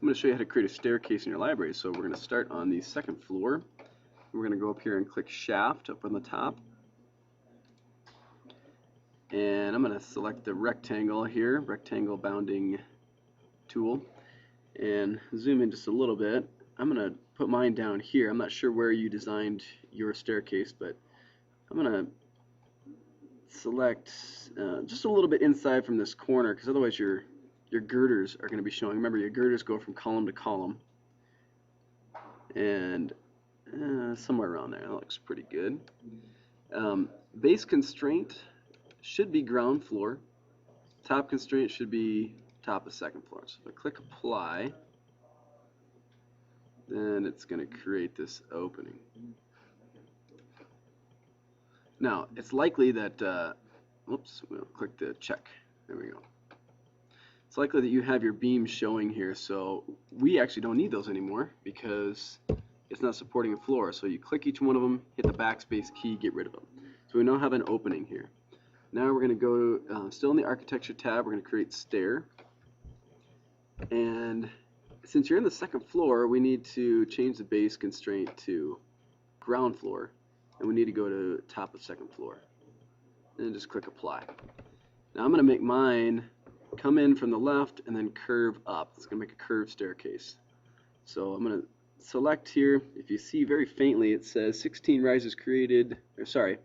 I'm going to show you how to create a staircase in your library. So we're going to start on the second floor. We're going to go up here and click shaft up on the top. And I'm going to select the rectangle here, rectangle bounding tool, and zoom in just a little bit. I'm going to put mine down here. I'm not sure where you designed your staircase, but I'm going to select just a little bit inside from this corner, because otherwise your girders are going to be showing. Remember, your girders go from column to column, and somewhere around there. That looks pretty good. Base constraint should be ground floor. Top constraint should be top of second floor. So if I click apply, then it's going to create this opening. Now, it's likely that, whoops, we'll click the check. There we go. It's likely that you have your beams showing here, so we actually don't need those anymore because it's not supporting a floor. So you click each one of them, hit the backspace key, get rid of them. So we now have an opening here. Now we're going to go, still in the architecture tab, we're going to create stair. And since you're in the second floor, we need to change the base constraint to ground floor, and we need to go to top of second floor. And just click apply. Now I'm going to make mine come in from the left and then curve up. It's going to make a curved staircase. So I'm going to select here. If you see very faintly, it says 16 rises created, or sorry,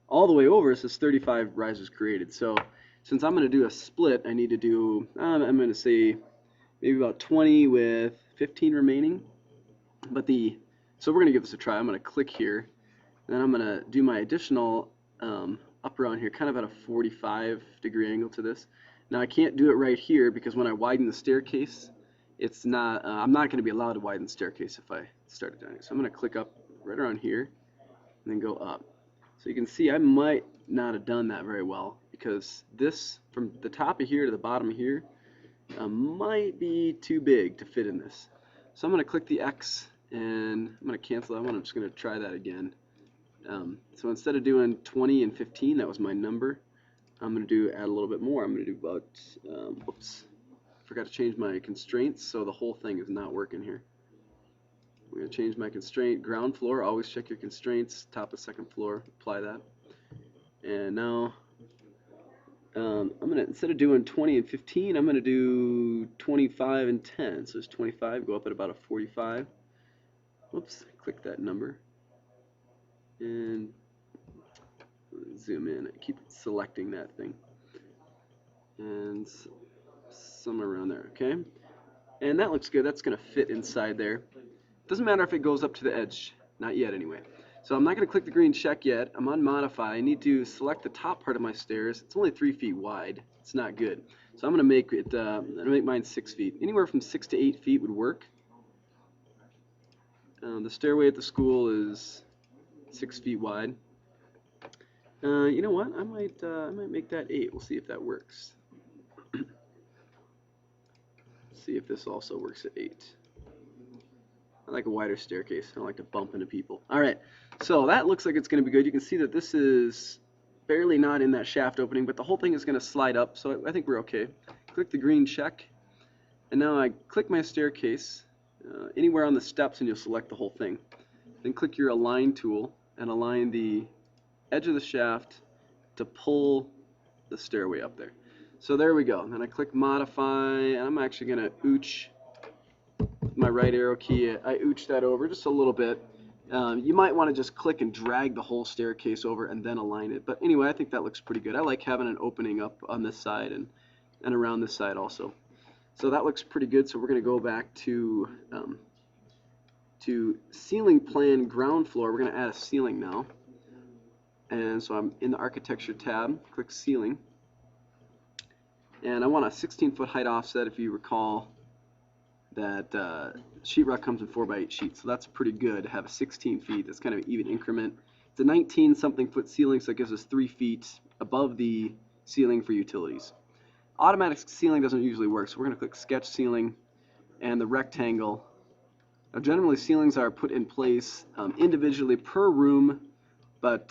all the way over it says 35 rises created. So since I'm going to do a split, I need to do, I'm going to say maybe about 20 with 15 remaining. So we're going to give this a try. I'm going to click here, and then I'm going to do my additional up around here, kind of at a 45-degree angle to this. Now I can't do it right here because when I widen the staircase, it's not. I'm not going to be allowed to widen the staircase if I start it down here. So I'm going to click up right around here, and then go up. So you can see I might not have done that very well because this, from the top of here to the bottom of here, might be too big to fit in this. So I'm going to click the X, and I'm going to cancel that one. I'm just going to try that again. So instead of doing 20 and 15, that was my number, I'm going to add a little bit more. I'm going to do about, whoops, forgot to change my constraints, so the whole thing is not working here. I'm going to change my constraint, ground floor, always check your constraints, top of second floor, apply that. And now, I'm going to, instead of doing 20 and 15, I'm going to do 25 and 10. So it's 25, go up at about a 45. Whoops, click that number. And zoom in and keep selecting that thing. And somewhere around there, okay? And that looks good. That's going to fit inside there. Doesn't matter if it goes up to the edge. Not yet, anyway. So I'm not going to click the green check yet. I'm on modify. I need to select the top part of my stairs. It's only 3 feet wide. It's not good. So I'm going to make it. I'm going to make mine 6 feet. Anywhere from 6 to 8 feet would work. The stairway at the school is 6 feet wide. You know what? I might make that 8. We'll see if that works. See if this also works at 8. I like a wider staircase. I don't like to bump into people. All right, so that looks like it's going to be good. You can see that this is barely not in that shaft opening, but the whole thing is going to slide up, so I think we're okay. Click the green check, and now I click my staircase anywhere on the steps, and you'll select the whole thing. Then click your align tool and align the edge of the shaft to pull the stairway up there. So there we go. And then I click modify, and I'm actually going to ooch my right arrow key. I ooch that over just a little bit. You might want to just click and drag the whole staircase over and then align it. But anyway, I think that looks pretty good. I like having an opening up on this side and around this side also. So that looks pretty good. So we're going to go back to ceiling plan ground floor. We're going to add a ceiling now. And so I'm in the architecture tab, click ceiling. And I want a 16-foot height offset. If you recall that sheetrock comes in 4x8 sheets, so that's pretty good to have a 16 feet. That's kind of an even increment. It's a 19-something foot ceiling, so it gives us 3 feet above the ceiling for utilities. Automatic ceiling doesn't usually work, so we're going to click sketch ceiling and the rectangle. Now generally ceilings are put in place individually per room, but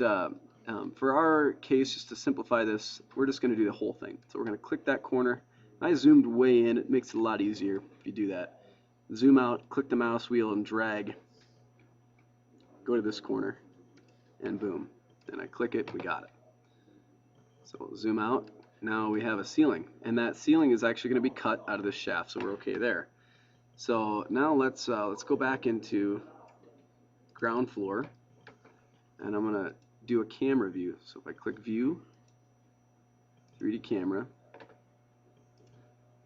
for our case, just to simplify this, we're just going to do the whole thing. So we're going to click that corner, I zoomed way in. It makes it a lot easier if you do that. Zoom out, click the mouse wheel and drag. Go to this corner and boom. Then I click it, we got it. So zoom out. Now we have a ceiling, and that ceiling is actually going to be cut out of this shaft, so we're okay there. So now let's go back into ground floor, and I'm going to do a camera view. So if I click view, 3D camera,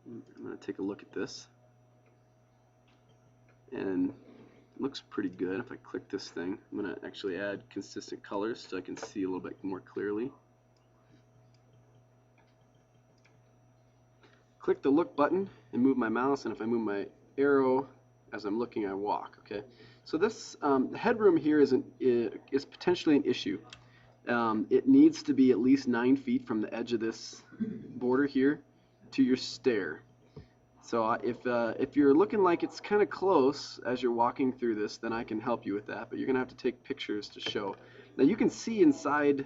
I'm going to take a look at this, and it looks pretty good. If I click this thing, I'm going to actually add consistent colors so I can see a little bit more clearly. Click the look button and move my mouse, and if I move my arrow as I'm looking, I walk. Okay, so this headroom here is potentially an issue. It needs to be at least 9 feet from the edge of this border here to your stair. So if you're looking like it's kind of close as you're walking through this, then I can help you with that, but you're gonna have to take pictures to show. Now you can see inside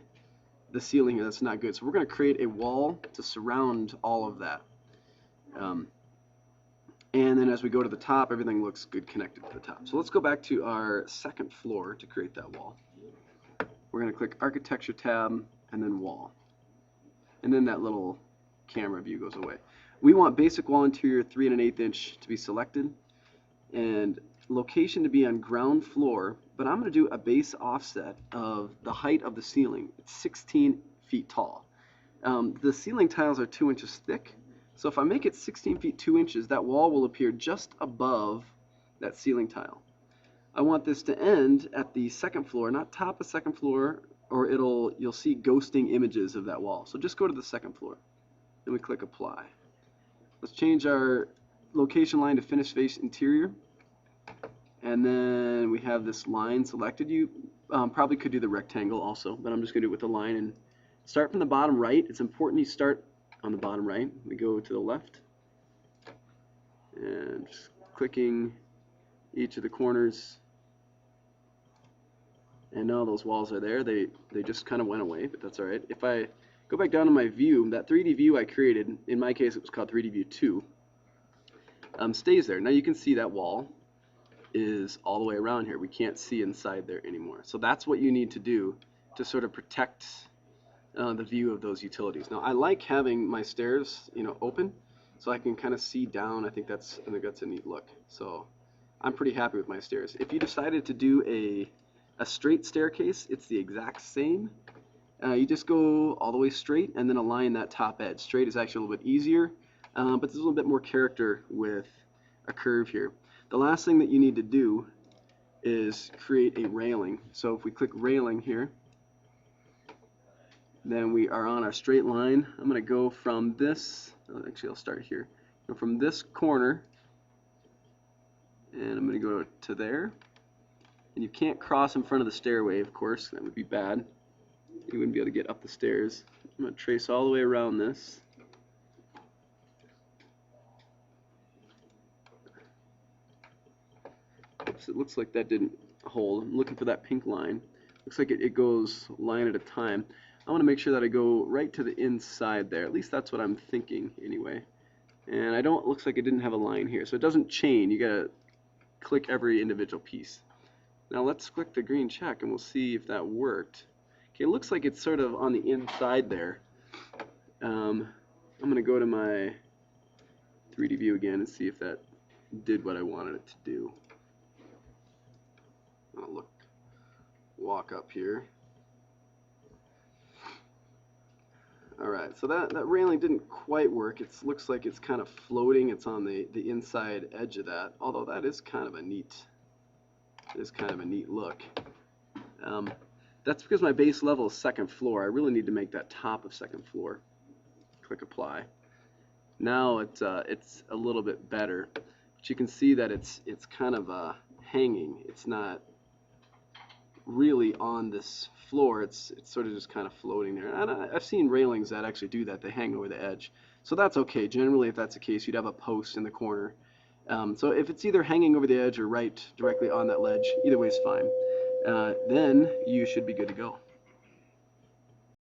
the ceiling here. That's not good, so we're gonna create a wall to surround all of that. And then as we go to the top, everything looks good connected to the top. So let's go back to our second floor to create that wall. We're going to click Architecture tab and then Wall. And then that little camera view goes away. We want basic wall interior 3 1/8 inch to be selected, and location to be on ground floor, but I'm going to do a base offset of the height of the ceiling. It's 16 feet tall. The ceiling tiles are 2 inches thick. So if I make it 16 feet 2 inches, that wall will appear just above that ceiling tile. I want this to end at the second floor, not top of second floor, or you'll see ghosting images of that wall. So just go to the second floor. Then we click apply. Let's change our location line to finish face interior. And then we have this line selected. You probably could do the rectangle also, but I'm just going to do it with the line and start from the bottom right. It's important you start on the bottom right. We go to the left and just clicking each of the corners, and now those walls are there. They just kind of went away, but that's alright. If I go back down to my view, that 3D view I created, in my case it was called 3D view 2, stays there. Now you can see that wall is all the way around here. We can't see inside there anymore. So that's what you need to do to sort of protect the view of those utilities. Now I like having my stairs, open, so I can kind of see down. I think that's a neat look. So I'm pretty happy with my stairs. If you decided to do a straight staircase, it's the exact same. You just go all the way straight and then align that top edge. Straight is actually a little bit easier, but there's a little bit more character with a curve here. The last thing that you need to do is create a railing. So if we click railing here, then we are on our straight line. I'm going to go from this, actually I'll start here, go from this corner, and I'm going to go to there. And you can't cross in front of the stairway, of course, that would be bad. You wouldn't be able to get up the stairs. I'm going to trace all the way around this. Oops, it looks like that didn't hold. I'm looking for that pink line. Looks like it goes line at a time. I want to make sure that I go right to the inside there. At least that's what I'm thinking anyway. And looks like it didn't have a line here. So it doesn't chain. You gotta click every individual piece. Now let's click the green check and we'll see if that worked. Okay, it looks like it's sort of on the inside there. I'm gonna go to my 3D view again and see if that did what I wanted it to do. I'll walk up here. Alright, so that railing didn't quite work. It looks like it's kind of floating. It's on the inside edge of that, although that is kind of a neat look. That's because my base level is second floor. I really need to make that top of second floor. Click apply. Now it's a little bit better, but you can see that it's kind of hanging. It's not really on this floor. It's sort of just kind of floating there. And I've seen railings that actually do that. They hang over the edge. So that's okay. Generally, if that's the case, you'd have a post in the corner. So if it's either hanging over the edge or right directly on that ledge, either way is fine. Then you should be good to go.